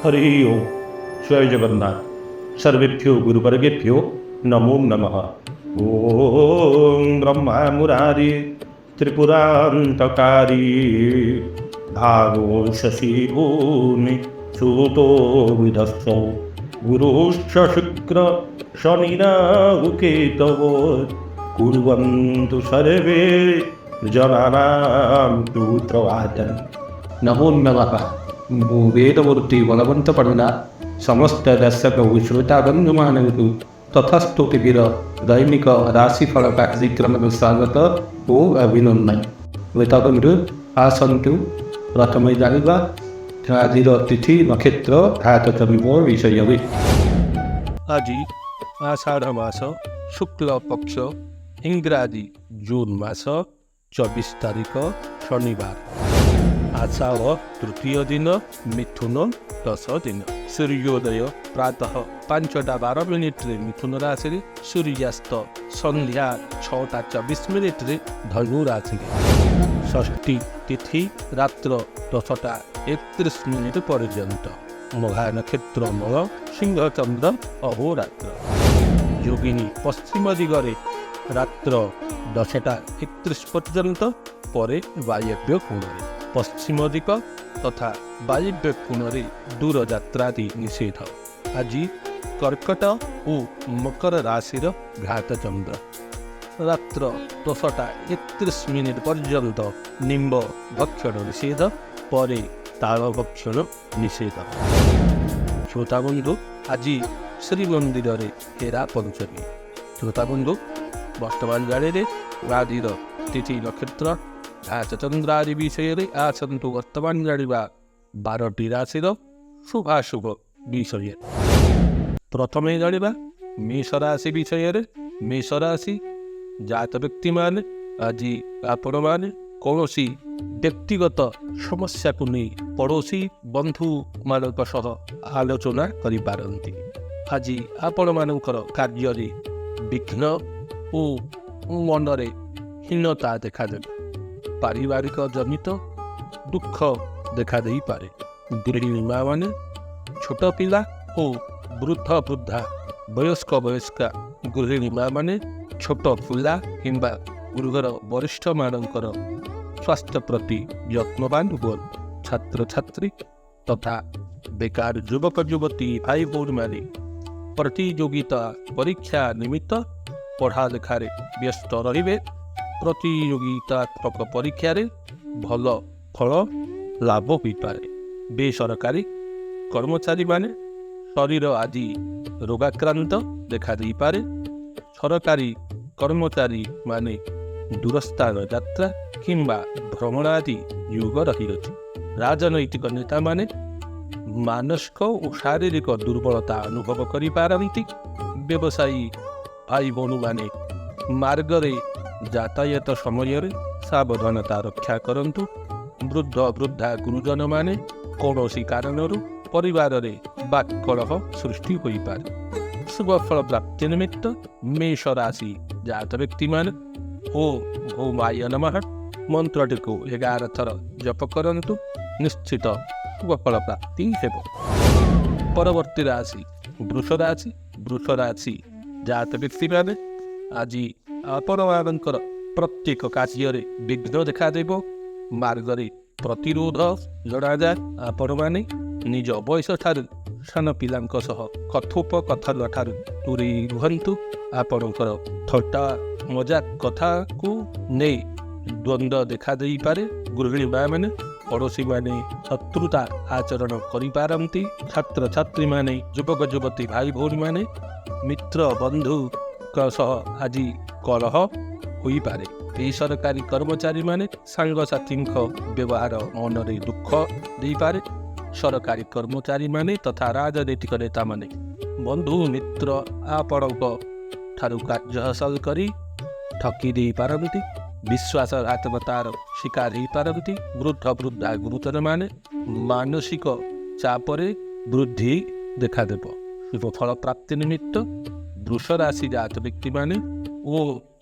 हरि ओम। जय जगन्नाथ। सर्वेभ्यो गुरुवर्गेभ्यो नमो नमः। ओम ब्रह्मा मुरारी त्रिपुरान्तकारी भागो शशि भूमि सूतो विधत्सो गुरुश्च शुक्र शनिराहुकेतवो कुर्वन्तु सर्वे जनानां सुप्रभातम्। नमो नमः। वेदमूर्ति बलवंतपड़ना समस्त दर्शक श्रोताबंधुमानंकु तथास्तुतिवीर दैनिक राशिफल कार्यक्रम स्वागत ओ अभिनंदन। वेतबंधु आसन्तु प्रथम जानिबा आजिर तिथि नक्षत्र घातचंद्र विषय। आज आषाढ़ मास शुक्ल पक्ष इंग्राजी जून मास 24 तारीख शनिवार। आषाढ़ तृतीय दिन मिथुन 10 दिन। सूर्योदय प्रातः 5:12 मिथुन राशि, सूर्यास्त संध्या 6:24 धनु राशि। षष्ठी तिथि रात्र 10:31 पर्यंत। मघा नक्षत्र मल सिंह चंद्र अहोरात्र। योगिनी पश्चिम दिगरे रात्र 10:31 पर्यंत परे वायव्य कोणे। पश्चिम दिक तथा वायव्य कोणे दूर यात्रादि निषेध। आज कर्कट और मकर राशिर घात चंद्र। रात्र 10:31 पर्यंत निम्ब भक्षण निषेध, परे ताल भक्षण निषेध। श्रोताबंधु आज श्रीमंदिर हेरा पंचमी। श्रोताबंधु वर्तमान गाड़े आदिर तिथि नक्षत्र घात चंद्रादि विषय आसतु वर्तमान जाना 12टी राशि शुभाशुभ विषय। प्रथम जाना मेष राशि विषय। मेष राशि जात व्यक्ति मान आज आपण मैंने कौन व्यक्तिगत समस्या को नहीं पड़ोसी बंधु मान आलोचना करिपारंती। आज आपण मानकर कार्य विघ्न और मनरे हीनता देखा देवे। पारिवारिक जनित दुख देखा दे पारे। गृहिणी माँ मैंने छोट पिला और वृद्ध वृद्धा वयस्क वयस्का गृहिणी माँ मैंने छोट पिला किंबा गृहर वरिष्ठ मानकर स्वास्थ्य प्रति यत्नवान हुए। छात्र छात्री तथा बेकार युवक युवती भाई भौणी माने प्रतियोगिता परीक्षा निमित्त पढ़ा लेखार व्यस्त रहिबे। प्रतियोगितात्मक परीक्षा भल फल लाभ हो पारे। बेसरकारी कर्मचारी माने शरीर आज रोगाक्रांत देखा दे पारे। सरकारी कर्मचारी माने दूरस्थान यात्रा किंबा भ्रमण आदि योग रही। राजनैतिक नेता माने मानसिक और शारीरिक दुर्बलता अनुभव करि पारंती। व्यवसायी भाई भौणी माने मार्गरे यातायात समय सावधानता रक्षा करंतु। वृद्ध वृद्धा गुरुजन माने कौनसी कारणरू परिवार रे बाक्कलह सृष्टि होई पारे। शुभ फल प्राप्ति निमित्त मेष राशि जात व्यक्ति मान ओ भौमाय नमः मंत्रटी को 11 थर जप करंतु। निश्चित शुभ फल प्राप्ति हेब। परवर्ती राशि वृष राशि। वृष राशि जात व्यक्ति माने आज आपण मानकर प्रत्येक कार्य विघ्न देखा देव। मार्गरे प्रतिरोध जड़ा जाए। आपण माने निज बयस ठारू सान पिलांक सह कथोपकथन ठारू दूरे रुहंतु। आपणकर थट्टा मजाक कथा को नहीं द्वंद्व देखा दे पारे। गृहिणी माँ मैंने पड़ोसी माने शत्रुता आचरण करिपारंती। छात्र छात्री माने युवक युवती भाई भौणी माने मित्र बंधु सह आज कलह होई पारे। बेसरकारी कर्मचारी माने सांगसाथी व्यवहार मनरे दुख दे पारे। सरकारी कर्मचारी माने तथा राजनैतिक नेता माने बंधु मित्र आपणक ठारू कार्य हासिल करी ठकी दे पारंती। विश्वासघातकतार शिकार हो पारंती। वृद्ध वृद्धा गुरुजन माने मानसिक चापरे वृद्धि देखा देव। शुभ फल प्राप्ति निमित्त वृष राशि जात व्यक्ति माने ओ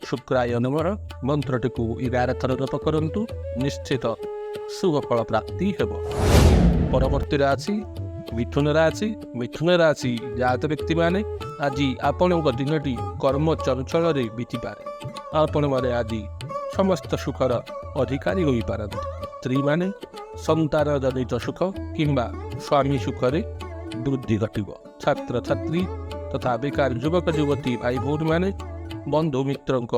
शुक्राय नमः मंत्रटी को 11 थर जप करंतु। निश्चित शुभ फल प्राप्ति हेब। परवर्ती राशि ମିଥୁନ ରାଶି ଜାତ ବ୍ୟକ୍ତିମାନେ ଆଜି ଆପଣଙ୍କ ଦିନଟି କର୍ମ ଚଞ୍ଚଳରେ ବିତିପାରେ। ଆପଣମାନେ ଆଜି ସମସ୍ତ ସୁଖର ଅଧିକାରୀ ହୋଇପାରନ୍ତି। ସ୍ତ୍ରୀମାନେ ସନ୍ତାନ ଜନିତ ସୁଖ କିମ୍ବା ସ୍ୱାମୀ ସୁଖରେ ବୃଦ୍ଧି ଘଟିବ। ଛାତ୍ରଛାତ୍ରୀ ତଥା ବେକାର ଯୁବକ ଯୁବତୀ ଭାଇ ଭଉଣୀମାନେ ବନ୍ଧୁ ମିତ୍ରଙ୍କ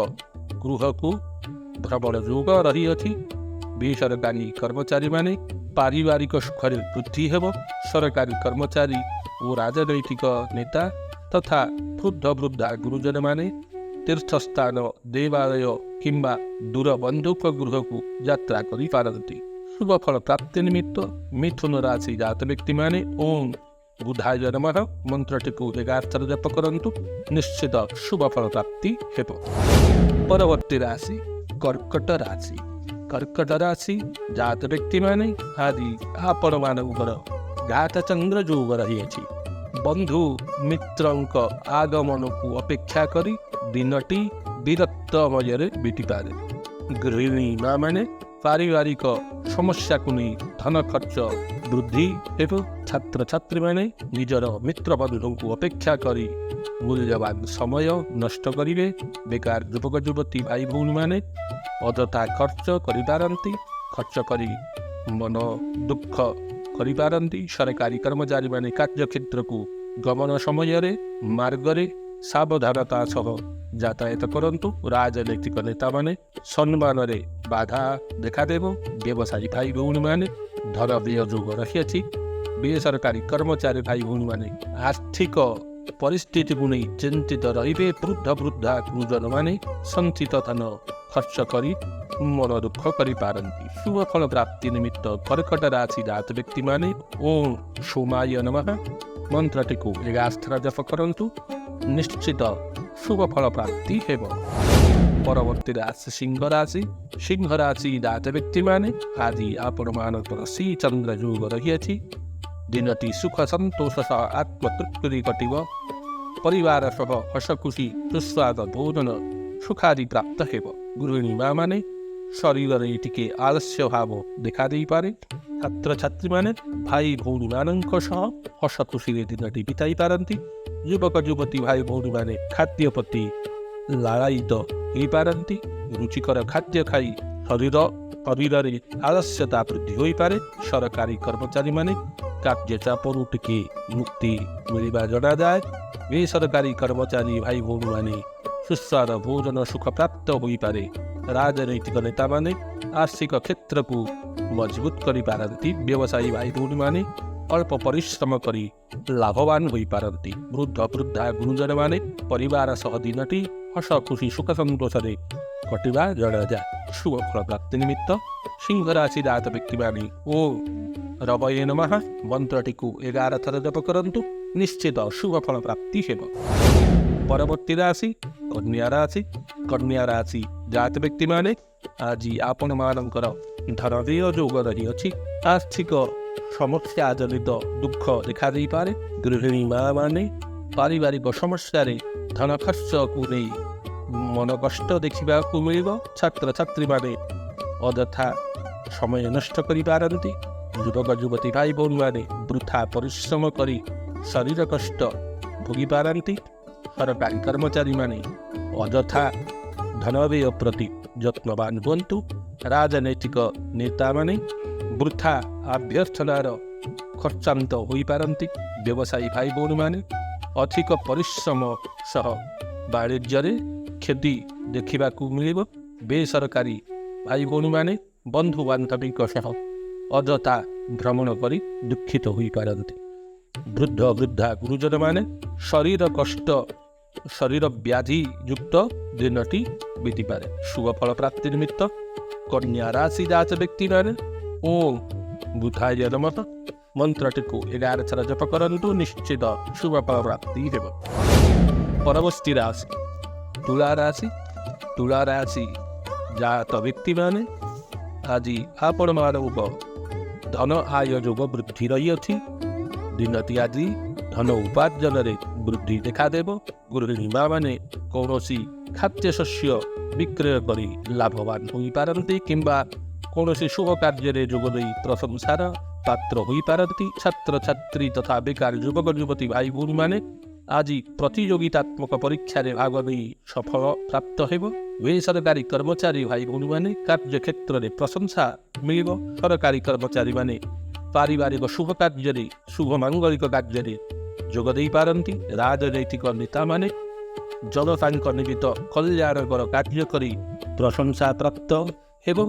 ଗୃହକୁ ଭ୍ରମଣ ଯୋଗ ରହିଅଛି। ବେସରକାରୀ କର୍ମଚାରୀମାନେ ପାରିବାରିକ ସୁଖରେ ବୃଦ୍ଧି ହେବ। ସରକାରୀ କର୍ମଚାରୀ ଓ ରାଜନୈତିକ ନେତା ତଥା ବୃଦ୍ଧ ବୃଦ୍ଧା ଗୁରୁଜନମାନେ ତୀର୍ଥସ୍ଥାନ ଦେବାଳୟ କିମ୍ବା ଦୂର ବନ୍ଧୁଙ୍କ ଗୃହକୁ ଯାତ୍ରା କରିପାରନ୍ତି। ଶୁଭଫଳ ପ୍ରାପ୍ତି ନିମିତ୍ତ ମିଥୁନ ରାଶି ଜାତ ବ୍ୟକ୍ତିମାନେ ଓಂ ବୁଧାୟ ନମଃ ମନ୍ତ୍ରଟିକୁ 11 ଥର ଜପ କରନ୍ତୁ। ନିଶ୍ଚିତ ଶୁଭଫଳ ପ୍ରାପ୍ତି ହେବ। ପରବର୍ତ୍ତୀ ରାଶି କର୍କଟ ରାଶି। କର୍କଟ ରାଶି ଜାତ ବ୍ୟକ୍ତିମାନେ ଆଜି ଆପଣମାନଙ୍କର ଘାତ ଚନ୍ଦ୍ର ଯୋଗ ରହିଅଛି। ବନ୍ଧୁ ମିତ୍ରଙ୍କ ଆଗମନକୁ ଅପେକ୍ଷା କରି ଦିନଟି ବିରକ୍ତମୟରେ ବିତିପାରେ। ଗୃହିଣୀ ମାମାନେ ପାରିବାରିକ ସମସ୍ୟାକୁ ନେଇ ଧନ ଖର୍ଚ୍ଚ ବୃଦ୍ଧି ହେବ। ଛାତ୍ରଛାତ୍ରୀମାନେ ନିଜର ମିତ୍ରବନ୍ଧୁଙ୍କୁ ଅପେକ୍ଷା କରି ମୂଲ୍ୟବାନ ସମୟ ନଷ୍ଟ କରିବେ। ବେକାର ଯୁବକ ଯୁବତୀ ଭାଇ ଭଉଣୀମାନେ ଅଯଥା ଖର୍ଚ୍ଚ କରିପାରନ୍ତି। ଖର୍ଚ୍ଚ କରି ମନ ଦୁଃଖ କରିପାରନ୍ତି। ସରକାରୀ କର୍ମଚାରୀମାନେ କାର୍ଯ୍ୟକ୍ଷେତ୍ରକୁ ଗମନ ସମୟରେ ମାର୍ଗରେ ସାବଧାନତା ସହ ଯାତାୟାତ କରନ୍ତୁ। ରାଜନୈତିକ ନେତାମାନେ ସମ୍ମାନରେ ବାଧା ଦେଖାଦେବ। ବ୍ୟବସାୟୀ ଭାଇ ଭଉଣୀମାନେ ଧନ ବ୍ୟୟ ଯୋଗ ରହିଅଛି। ବେସରକାରୀ କର୍ମଚାରୀ ଭାଇ ଭଉଣୀମାନେ ଆର୍ଥିକ ପରିସ୍ଥିତିକୁ ନେଇ ଚିନ୍ତିତ ରହିବେ। ବୃଦ୍ଧ ବୃଦ୍ଧା ଗୁରୁଜନମାନେ ସଞ୍ଚିତ ଧନ ଖର୍ଚ୍ଚ କରି ମନ ଦୁଃଖ କରିପାରନ୍ତି। ଶୁଭଫଳ ପ୍ରାପ୍ତି ନିମିତ୍ତ କର୍କଟ ରାଶି ଜାତ ବ୍ୟକ୍ତିମାନେ ଓಂ ସୋମାୟ ନମଃ ମନ୍ତ୍ରଟିକୁ 11 ଥର ଜପ କରନ୍ତୁ। ନିଶ୍ଚିତ ଶୁଭଫଳ ପ୍ରାପ୍ତି ହେବ। ପରବର୍ତ୍ତୀ ରାଶି ସିଂହ ରାଶି। ସିଂହ ରାଶି ଜାତ ବ୍ୟକ୍ତିମାନେ ଆଜି ଆପଣମାନଙ୍କର ଶ୍ରୀ ଚନ୍ଦ୍ର ଯୋଗ ରହିଅଛି। ଦିନଟି ସୁଖ ସନ୍ତୋଷ ସହ ଆତ୍ମତୃପ୍ତିରେ କଟିବ। ପରିବାର ସହ ହସ ଖୁସି ସୁସ୍ୱାଦ ଭୋଜନ ସୁଖାଦି ପ୍ରାପ୍ତ ହେବ। ଗୃହିଣୀ ମାମାନେ ଶରୀରରେ ଟିକେ ଆଳସ୍ୟ ଭାବ ଦେଖାଦେଇପାରେ। ଛାତ୍ରଛାତ୍ରୀମାନେ ଭାଇ ଭଉଣୀମାନଙ୍କ ସହ ହସ ଖୁସିରେ ଦିନଟି ବିତାଇ ପାରନ୍ତି। ଯୁବକ ଯୁବତୀ ଭାଇ ଭଉଣୀମାନେ ଖାଦ୍ୟ ପ୍ରତି ଲାଳାୟିତ ହୋଇପାରନ୍ତି। ରୁଚିକର ଖାଦ୍ୟ ଖାଇ ଶରୀରରେ ଆଳସ୍ୟତା ବୃଦ୍ଧି ହୋଇପାରେ। ସରକାରୀ କର୍ମଚାରୀମାନେ କାର୍ଯ୍ୟଚାପରୁ ଟିକେ ମୁକ୍ତି ମିଳିବା ଜଣାଯାଏ। ବେସରକାରୀ କର୍ମଚାରୀ ଭାଇ ଭଉଣୀମାନେ ସୁସ୍ୱାଦ ଭୋଜନ ସୁଖ ପ୍ରାପ୍ତ ହୋଇପାରେ। ରାଜନୈତିକ ନେତାମାନେ ଆର୍ଥିକ କ୍ଷେତ୍ରକୁ ମଜବୁତ କରିପାରନ୍ତି। ବ୍ୟବସାୟୀ ଭାଇ ଭଉଣୀମାନେ ଅଳ୍ପ ପରିଶ୍ରମ କରି ଲାଭବାନ ହୋଇପାରନ୍ତି। ବୃଦ୍ଧ ବୃଦ୍ଧା ଗୁରୁଜନମାନେ ପରିବାର ସହ ଦିନଟି ହସ ଖୁସି ସୁଖ ସନ୍ତୋଷରେ କଟିବା ଜଣାଯାଏ। ଶୁଭଫଳ ପ୍ରାପ୍ତି ନିମିତ୍ତ ସିଂହ ରାଶି ଜାତ ବ୍ୟକ୍ତିମାନେ ଓಂ ରବୟେ ନମଃ ମନ୍ତ୍ରଟିକୁ 11 ଥର ଜପ କରନ୍ତୁ। ନିଶ୍ଚିତ ଶୁଭଫଳ ପ୍ରାପ୍ତି ହେବ। ପରବର୍ତ୍ତୀ ରାଶି କନ୍ୟା ରାଶି। କନ୍ୟା ରାଶି ଜାତ ବ୍ୟକ୍ତିମାନେ ଆଜି ଆପଣମାନଙ୍କର ଧନ ବ୍ୟୟ ଯୋଗ ରହିଅଛି। ଆର୍ଥିକ ସମସ୍ୟା ଜନିତ ଦୁଃଖ ଦେଖାଦେଇପାରେ। ଗୃହିଣୀ ମାମାନେ ପାରିବାରିକ ସମସ୍ୟାରେ ଧନ ଖର୍ଚ୍ଚକୁ ନେଇ ମନ କଷ୍ଟ ଦେଖିବାକୁ ମିଳିବ। ଛାତ୍ରଛାତ୍ରୀମାନେ ଅଯଥା ସମୟ ନଷ୍ଟ କରିପାରନ୍ତି। ଯୁବକ ଯୁବତୀ ଭାଇ ଭଉଣୀମାନେ ବୃଥା ପରିଶ୍ରମ କରି ଶରୀର କଷ୍ଟ ଭୋଗିପାରନ୍ତି। ସରକାରୀ କର୍ମଚାରୀମାନେ ଅଯଥା ଧନ ବ୍ୟୟ ପ୍ରତି ଯତ୍ନବାନ ହୁଅନ୍ତୁ। ରାଜନୈତିକ ନେତାମାନେ ବୃଥା ଅଭ୍ୟର୍ଥନାର ଖର୍ଚ୍ଚାନ୍ତ ହୋଇପାରନ୍ତି। ବ୍ୟବସାୟୀ ଭାଇ ଭଉଣୀମାନେ ଅଧିକ ପରିଶ୍ରମ ସହ ବାଣିଜ୍ୟରେ କ୍ଷତି ଦେଖିବାକୁ ମିଳିବ। ବେସରକାରୀ ଭାଇ ଭଉଣୀମାନେ ବନ୍ଧୁବାନ୍ଧବୀଙ୍କ ସହ ଅଯଥା ଭ୍ରମଣ କରି ଦୁଃଖିତ ହୋଇପାରନ୍ତି। ବୃଦ୍ଧ ବୃଦ୍ଧା ଗୁରୁଜନମାନେ ଶରୀର ବ୍ୟାଧି ଯୁକ୍ତ ଦିନଟି ବିତିପାରେ। ଶୁଭଫଳ ପ୍ରାପ୍ତି ନିମିତ୍ତ କନ୍ୟା ରାଶି ଜାତ ବ୍ୟକ୍ତିମାନେ ଓಂ ବୁଧାୟ ନମଃ ମନ୍ତ୍ରଟିକୁ 11 ଥର ଜପ କରନ୍ତୁ। ନିଶ୍ଚିତ ଶୁଭଫଳ ପ୍ରାପ୍ତି ହେବ। ପରବର୍ତ୍ତୀ ରାଶି ତୁଳା ରାଶି। ତୁଳା ରାଶି ଜାତ ବ୍ୟକ୍ତିମାନେ ଆଜି ଆପଣମାନଙ୍କ ଧନ ଆୟ ଯୋଗ ବୃଦ୍ଧି ରହିଅଛି। ଦିନଟି ଆଜି ଧନ ଉପାର୍ଜନରେ ବୃଦ୍ଧି ଦେଖାଦେବ। ଗୃହିଣୀ ମାମାନେ କୌଣସି ଖାଦ୍ୟଶସ୍ୟ ବିକ୍ରୟ କରି ଲାଭବାନ ହୋଇପାରନ୍ତି କିମ୍ବା କୌଣସି ଶୁଭ କାର୍ଯ୍ୟରେ ଯୋଗ ଦେଇ ପ୍ରଶଂସାର ପାତ୍ର ହୋଇପାରନ୍ତି। ଛାତ୍ରଛାତ୍ରୀ ତଥା ବେକାର ଯୁବକ ଯୁବତୀ ଭାଇ ଭଉଣୀମାନେ ଆଜି ପ୍ରତିଯୋଗିତାତ୍ମକ ପରୀକ୍ଷାରେ ଭାଗ ନେଇ ସଫଳ ପ୍ରାପ୍ତ ହେବ। ବେସରକାରୀ କର୍ମଚାରୀ ଭାଇ ଭଉଣୀମାନେ କାର୍ଯ୍ୟକ୍ଷେତ୍ରରେ ପ୍ରଶଂସା ମିଳିବ। ସରକାରୀ କର୍ମଚାରୀମାନେ ପାରିବାରିକ ଶୁଭ କାର୍ଯ୍ୟରେ ଶୁଭ ମାଙ୍ଗଳିକ କାର୍ଯ୍ୟରେ ଯୋଗ ଦେଇପାରନ୍ତି। ରାଜନୈତିକ ନେତାମାନେ ଜନତାଙ୍କ ନିମିତ୍ତ କଲ୍ୟାଣକର କାର୍ଯ୍ୟ କରି ପ୍ରଶଂସା ପ୍ରାପ୍ତ ଏବଂ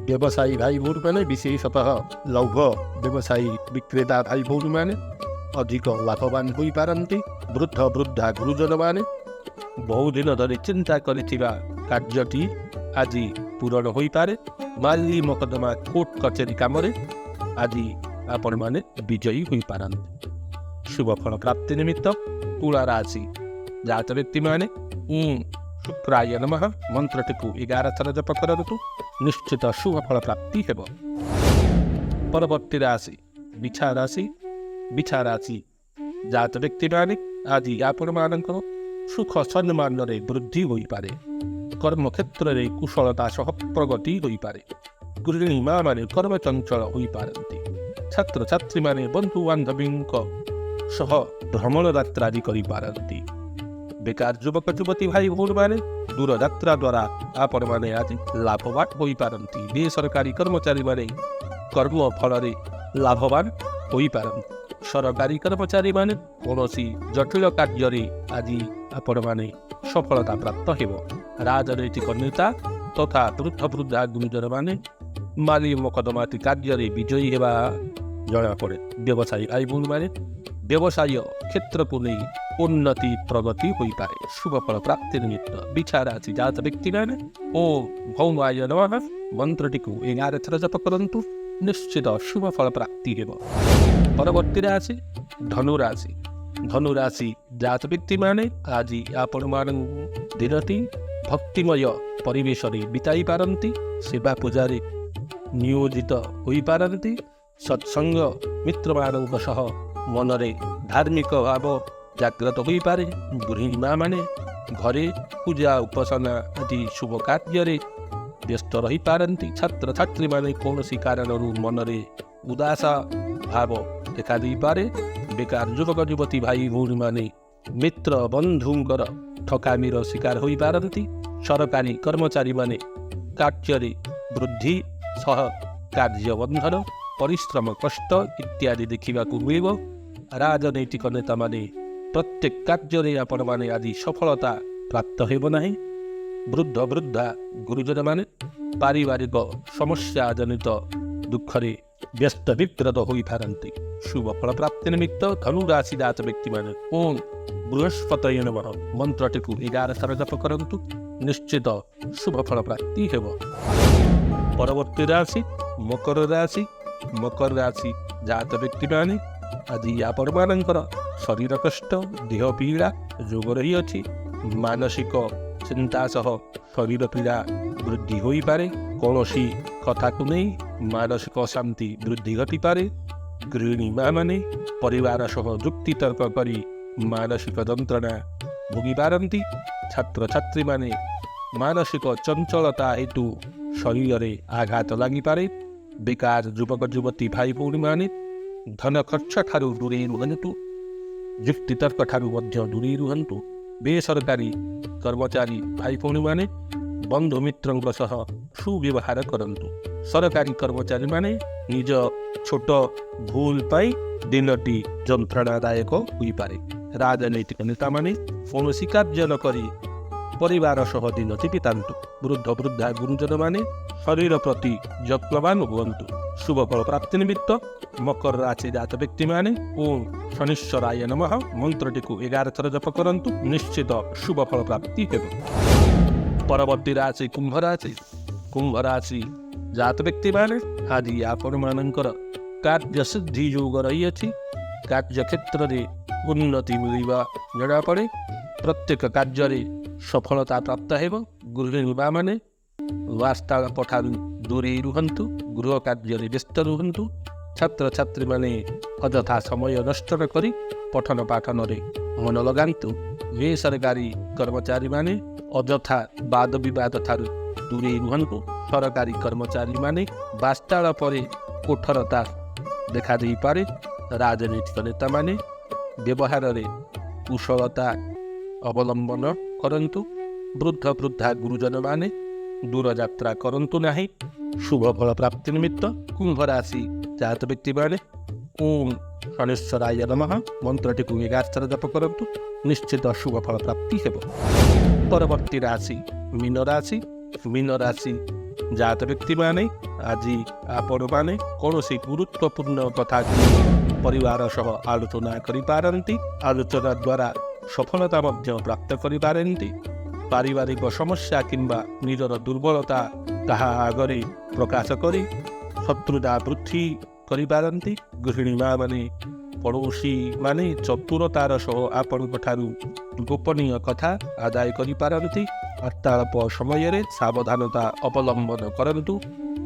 ବ୍ୟବସାୟୀ ଭାଇ ଭଉଣୀମାନେ ବିଶେଷତଃ ଲୌହ ବ୍ୟବସାୟୀ ବିକ୍ରେତା ଭାଇ ଭଉଣୀମାନେ ଅଧିକ ଲାଭବାନ ହୋଇପାରନ୍ତି। ବୃଦ୍ଧ ବୃଦ୍ଧା ଗୁରୁଜନମାନେ ବହୁଦିନ ଧରି ଚିନ୍ତା କରିଥିବା କାର୍ଯ୍ୟଟି ଆଜି ପୂରଣ ହୋଇପାରେ। ମାଲି ମକଦ୍ଦମା କୋର୍ଟ କଚେରୀ କାମରେ ଆଜି ଆପଣମାନେ ବିଜୟୀ ହୋଇପାରନ୍ତି। ଶୁଭଫଳ ପ୍ରାପ୍ତି ନିମିତ୍ତ ତୁଳା ରାଶି ଜାତ ବ୍ୟକ୍ତିମାନେ ଶୁକ୍ରାୟ ନମଃ ମନ୍ତ୍ରଟିକୁ 11 ଥର ଜପ କରନ୍ତୁ, ନିଶ୍ଚିତ ଶୁଭଫଳ ପ୍ରାପ୍ତି ହେବ। ପରବର୍ତ୍ତୀ ରାଶି ବିଛା ରାଶି। ବିଛା ରାଶି ଜାତ ବ୍ୟକ୍ତିମାନେ ଆଜି ଆପଣମାନଙ୍କର ସୁଖ ସମ୍ମାନରେ ବୃଦ୍ଧି ହୋଇପାରେ। କର୍ମକ୍ଷେତ୍ରରେ କୁଶଳତା ସହ ପ୍ରଗତି ହୋଇପାରେ। ଗୃହିଣୀ ମା'ମାନେ କର୍ମଚଞ୍ଚଳ ହୋଇପାରନ୍ତି। ଛାତ୍ରଛାତ୍ରୀମାନେ ବନ୍ଧୁବାନ୍ଧବୀଙ୍କ ସହ ଭ୍ରମଣ ଯାତ୍ରା ଆଦି କରିପାରନ୍ତି। ବେକାର ଯୁବକ ଯୁବତୀ ଭାଇ ଭଉଣୀମାନେ ଦୂରଯାତ୍ରା ଦ୍ୱାରା ଆପଣମାନେ ଆଜି ଲାଭବାନ ହୋଇପାରନ୍ତି। ବେସରକାରୀ କର୍ମଚାରୀମାନେ କର୍ମ ଫଳରେ ଲାଭବାନ ହୋଇପାରନ୍ତି। ସରକାରୀ କର୍ମଚାରୀମାନେ କୌଣସି ଜଟିଳ କାର୍ଯ୍ୟରେ ଆଜି ଆପଣମାନେ ସଫଳତା ପ୍ରାପ୍ତ ହେବ। ରାଜନୈତିକ ନେତା ତଥା ବୃଦ୍ଧ ବୃଦ୍ଧା ଗୁରୁଜନମାନେ ମାଲି ମକଦ୍ଦମାତି କାର୍ଯ୍ୟରେ ବିଜୟୀ ହେବା ଜଣାପଡ଼େ। ବ୍ୟବସାୟୀ ଭାଇ ଭଉଣୀମାନେ ବ୍ୟବସାୟ କ୍ଷେତ୍ରକୁ ନେଇ ଉନ୍ନତି ପ୍ରଗତି ହୋଇପାରେ। ଶୁଭଫଳ ପ୍ରାପ୍ତି ନିମିତ୍ତ ବିଛା ରାଶି ଜାତ ବ୍ୟକ୍ତିମାନେ ଭୌମାୟ ନମଃ ମନ୍ତ୍ରଟିକୁ 11 ଥର ଜପ କରନ୍ତୁ, ନିଶ୍ଚିତ ଶୁଭଫଳ ପ୍ରାପ୍ତି ହେବ। ପରବର୍ତ୍ତୀ ରାଶି ଧନୁରାଶି। ଧନୁରାଶି ଜାତ ବ୍ୟକ୍ତିମାନେ ଆଜି ଆପଣମାନଙ୍କୁ ଦିନଟି ଭକ୍ତିମୟ ପରିବେଶରେ ବିତାଇ ପାରନ୍ତି। ସେବା ପୂଜାରେ ନିୟୋଜିତ ହୋଇପାରନ୍ତି। ସତ୍ସଙ୍ଗ ମିତ୍ରମାନଙ୍କ ସହ ମନରେ ଧାର୍ମିକ ଭାବ ଜାଗ୍ରତ ହୋଇପାରେ। ଗୃହିଣୀ ମା'ମାନେ ଘରେ ପୂଜା ଉପାସନା ଆଦି ଶୁଭ କାର୍ଯ୍ୟରେ ବ୍ୟସ୍ତ ରହିପାରନ୍ତି। ଛାତ୍ରଛାତ୍ରୀମାନେ କୌଣସି କାରଣରୁ ମନରେ ଉଦାସ ଭାବ ଦେଖାଦେଇପାରେ। ବେକାର ଯୁବକ ଯୁବତୀ ଭାଇ ଭଉଣୀମାନେ ମିତ୍ର ବନ୍ଧୁଙ୍କର ଠକାମିର ଶିକାର ହୋଇପାରନ୍ତି। ସରକାରୀ କର୍ମଚାରୀମାନେ କାର୍ଯ୍ୟରେ ବୃଦ୍ଧି ସହ କାର୍ଯ୍ୟବନ୍ଧନ ପରିଶ୍ରମ କଷ୍ଟ ଇତ୍ୟାଦି ଦେଖିବାକୁ ମିଳିବ। ରାଜନୈତିକ ନେତାମାନେ ପ୍ରତ୍ୟେକ କାର୍ଯ୍ୟରେ ଆପଣମାନେ ଆଜି ସଫଳତା ପ୍ରାପ୍ତ ହେବ ନାହିଁ। ବୃଦ୍ଧ ବୃଦ୍ଧା ଗୁରୁଜନମାନେ ପାରିବାରିକ ସମସ୍ୟା ଜନିତ ଦୁଃଖରେ ବ୍ୟସ୍ତ ବିବ୍ରତ ହୋଇପାରନ୍ତି। ଶୁଭଫଳ ପ୍ରାପ୍ତି ନିମିତ୍ତ ଧନୁରାଶି ଜାତ ବ୍ୟକ୍ତିମାନେ ବୃହସ୍ପତୟ ନମଃ ମନ୍ତ୍ରଟିକୁ 11 ଥର ଜପ କରନ୍ତୁ, ନିଶ୍ଚିତ ଶୁଭଫଳ ପ୍ରାପ୍ତି ହେବ। ପରବର୍ତ୍ତୀ ରାଶି ମକର ରାଶି। ମକର ରାଶି ଜାତ ବ୍ୟକ୍ତିମାନେ ଆଜି ଆପଣମାନଙ୍କର ଶରୀର କଷ୍ଟ ଦେହ ପୀଡ଼ା ଯୋଗ ରହିଅଛି। ମାନସିକ ଚିନ୍ତା ସହ ଶରୀର ପୀଡ଼ା ବୃଦ୍ଧି ହୋଇପାରେ। କୌଣସି କଥାକୁ ନେଇ ମାନସିକ ଅଶାନ୍ତି ବୃଦ୍ଧି ଘଟିପାରେ। ଗୃହିଣୀ ମା'ମାନେ ପରିବାର ସହ ଯୁକ୍ତିତର୍କ କରି ମାନସିକ ଯନ୍ତ୍ରଣା ଭୋଗିପାରନ୍ତି। ଛାତ୍ରଛାତ୍ରୀମାନେ ମାନସିକ ଚଞ୍ଚଳତା ହେତୁ ଶରୀରରେ ଆଘାତ ଲାଗିପାରେ। ବେକାର ଯୁବକ ଯୁବତୀ ଭାଇ ଭଉଣୀମାନେ ଧନ ଖର୍ଚ୍ଚ ଠାରୁ ଦୂରେଇ ରୁହନ୍ତୁ। ଯୁକ୍ତିତର୍କ ଠାରୁ ମଧ୍ୟ ଦୂରେଇ ରୁହନ୍ତୁ। ବେସରକାରୀ କର୍ମଚାରୀ ଭାଇ ଭଉଣୀମାନେ ବନ୍ଧୁମିତ୍ରଙ୍କ ସହ ସୁବ୍ୟବହାର କରନ୍ତୁ। ସରକାରୀ କର୍ମଚାରୀମାନେ ନିଜ ଛୋଟ ଭୁଲ ପାଇଁ ଦିନଟି ଯନ୍ତ୍ରଣାଦାୟକ ହୋଇପାରେ। ରାଜନୈତିକ ନେତାମାନେ କୌଣସି କାର୍ଯ୍ୟ ନ କରି ପରିବାର ସହ ଦିନଟି ବିତାନ୍ତୁ। ବୃଦ୍ଧ ବୃଦ୍ଧା ଗୁରୁଜନମାନେ ଶରୀର ପ୍ରତି ଯତ୍ନବାନ ହୁଅନ୍ତୁ। ଶୁଭଫଳ ପ୍ରାପ୍ତି ନିମିତ୍ତ ମକର ରାଶି ଜାତ ବ୍ୟକ୍ତିମାନେ ଶନିଶ୍ଚରାୟ ନମଃ ମନ୍ତ୍ରଟିକୁ 11 ଥର ଜପ କରନ୍ତୁ, ନିଶ୍ଚିତ ଶୁଭଫଳ ପ୍ରାପ୍ତି ହେବ। ପରବର୍ତ୍ତୀ ରାଶି କୁମ୍ଭ ରାଶି। କୁମ୍ଭ ରାଶି ଜାତ ବ୍ୟକ୍ତିମାନେ ଆଜି ଆପଣମାନଙ୍କର କାର୍ଯ୍ୟସିଦ୍ଧି ଯୋଗ ରହିଅଛି। କାର୍ଯ୍ୟକ୍ଷେତ୍ରରେ ଉନ୍ନତି ମିଳିବା ଜଣାପଡ଼େ। ପ୍ରତ୍ୟେକ କାର୍ଯ୍ୟରେ ସଫଳତା ପ୍ରାପ୍ତ ହେବ। ଗୃହିଣୀ ମା'ମାନେ ବାର୍ତ୍ତାଳାପ ଠାରୁ ଦୂରେଇ ରୁହନ୍ତୁ। ଗୃହ କାର୍ଯ୍ୟରେ ବ୍ୟସ୍ତ ରୁହନ୍ତୁ। ଛାତ୍ରଛାତ୍ରୀମାନେ ଅଯଥା ସମୟ ନଷ୍ଟ ନ କରି ପଠନ ପାଠନରେ ମନ ଲଗାନ୍ତୁ। ବେସରକାରୀ କର୍ମଚାରୀମାନେ ଅଯଥା ବାଦ ବିବାଦ ଠାରୁ ଦୂରେଇ ରୁହନ୍ତୁ। ସରକାରୀ କର୍ମଚାରୀମାନେ ବାର୍ତ୍ତାଳାପରେ କଠୋରତା ଦେଖାଦେଇପାରେ। ରାଜନୈତିକ ନେତାମାନେ ବ୍ୟବହାରରେ କୁଶଳତା ଅବଲମ୍ବନ କରନ୍ତୁ। ବୃଦ୍ଧ ବୃଦ୍ଧା ଗୁରୁଜନମାନେ ଦୂରଯାତ୍ରା କରନ୍ତୁ ନାହିଁ। ଶୁଭ ଫଳ ପ୍ରାପ୍ତି ନିମିତ୍ତ କୁମ୍ଭ ରାଶି ଜାତ ବ୍ୟକ୍ତିମାନେ ଓମ୍ ଶନେଶ୍ୱରାୟ ନମଃ ମନ୍ତ୍ରଟିକୁ 11 ଥର ଜପ କରନ୍ତୁ, ନିଶ୍ଚିତ ଶୁଭ ଫଳ ପ୍ରାପ୍ତି ହେବ। ପରବର୍ତ୍ତୀ ରାଶି ମୀନ ରାଶି। ମୀନ ରାଶି ଜାତ ବ୍ୟକ୍ତିମାନେ ଆଜି ଆପଣମାନେ କୌଣସି ଗୁରୁତ୍ୱପୂର୍ଣ୍ଣ କଥାକୁ ପରିବାର ସହ ଆଲୋଚନା କରିପାରନ୍ତି। ଆଲୋଚନା ଦ୍ୱାରା ସଫଳତା ମଧ୍ୟ ପ୍ରାପ୍ତ କରିପାରନ୍ତି। ପାରିବାରିକ ସମସ୍ୟା କିମ୍ବା ନିଜର ଦୁର୍ବଳତା ତାହା ଆଗରେ ପ୍ରକାଶ କରି ଶତ୍ରୁତା ବୃଦ୍ଧି କରିପାରନ୍ତି। ଗୃହିଣୀ ମା ମାନେ ପଡ଼ୋଶୀ ମାନେ ଚତୁରତାର ସହ ଆପଣଙ୍କ ଠାରୁ ଗୋପନୀୟ କଥା ଆଦାୟ କରିପାରନ୍ତି। ବାର୍ତ୍ତାଳାପ ସମୟରେ ସାବଧାନତା ଅବଲମ୍ବନ କରନ୍ତୁ।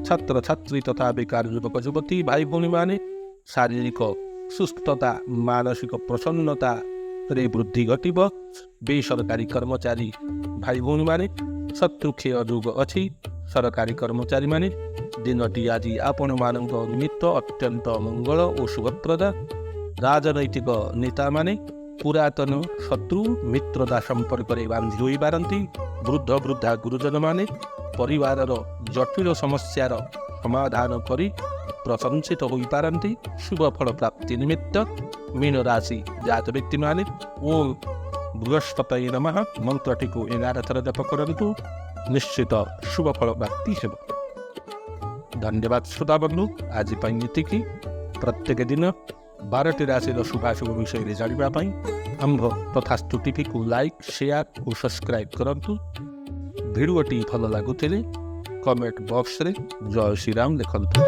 ଛାତ୍ରଛାତ୍ରୀ ତଥା ବେକାର ଯୁବକ ଯୁବତୀ ଭାଇ ଭଉଣୀମାନେ ଶାରୀରିକ ସୁସ୍ଥତା ମାନସିକ ପ୍ରସନ୍ନତାରେ ବୃଦ୍ଧି ଘଟିବ। ବେସରକାରୀ କର୍ମଚାରୀ ଭାଇ ଭଉଣୀମାନେ ଶତ୍ରୁକ୍ଷୟ ଯୋଗ ଅଛି। ସରକାରୀ କର୍ମଚାରୀମାନେ ଦିନଟି ଆଜି ଆପଣମାନଙ୍କ ନିମିତ୍ତ ଅତ୍ୟନ୍ତ ମଙ୍ଗଳ ଓ ଶୁଭପ୍ରଦ। ରାଜନୈତିକ ନେତାମାନେ ପୁରାତନ ଶତ୍ରୁ ମିତ୍ରତା ସମ୍ପର୍କରେ ବାନ୍ଧି ହୋଇପାରନ୍ତି। ବୃଦ୍ଧ ବୃଦ୍ଧା ଗୁରୁଜନମାନେ ପରିବାରର ଜଟିଳ ସମସ୍ୟାର ସମାଧାନ କରି ପ୍ରଶଂସିତ ହୋଇପାରନ୍ତି। ଶୁଭ ଫଳ ପ୍ରାପ୍ତି ନିମିତ୍ତ ମୀନ ରାଶି ଜାତ ବ୍ୟକ୍ତିମାନେ ଓମ୍ ବୃହସ୍ପତୟ ନମଃ ମନ୍ତ୍ରଟିକୁ 11 ଥର ଜପ କରନ୍ତୁ, ନିଶ୍ଚିତ ଶୁଭ ଫଳ ପ୍ରାପ୍ତି ହେବ। ଧନ୍ୟବାଦ ଶ୍ରୋତା ବନ୍ଧୁ, ଆଜି ପାଇଁ ଏତିକି। ପ୍ରତ୍ୟେକ ଦିନ 12ଟି ରାଶିର ଶୁଭାଶୁଭ ବିଷୟରେ ଜାଣିବା ପାଇଁ ଆମ୍ଭ ତଥାସ୍ତୁ ଟିଭିକୁ ଲାଇକ୍ ସେୟାର ଓ ସବସ୍କ୍ରାଇବ୍ କରନ୍ତୁ। ଭିଡ଼ିଓଟି ଭଲ ଲାଗୁଥିଲେ କମେଣ୍ଟ ବକ୍ସରେ ଜୟ ଶ୍ରୀରାମ ଲେଖନ୍ତୁ।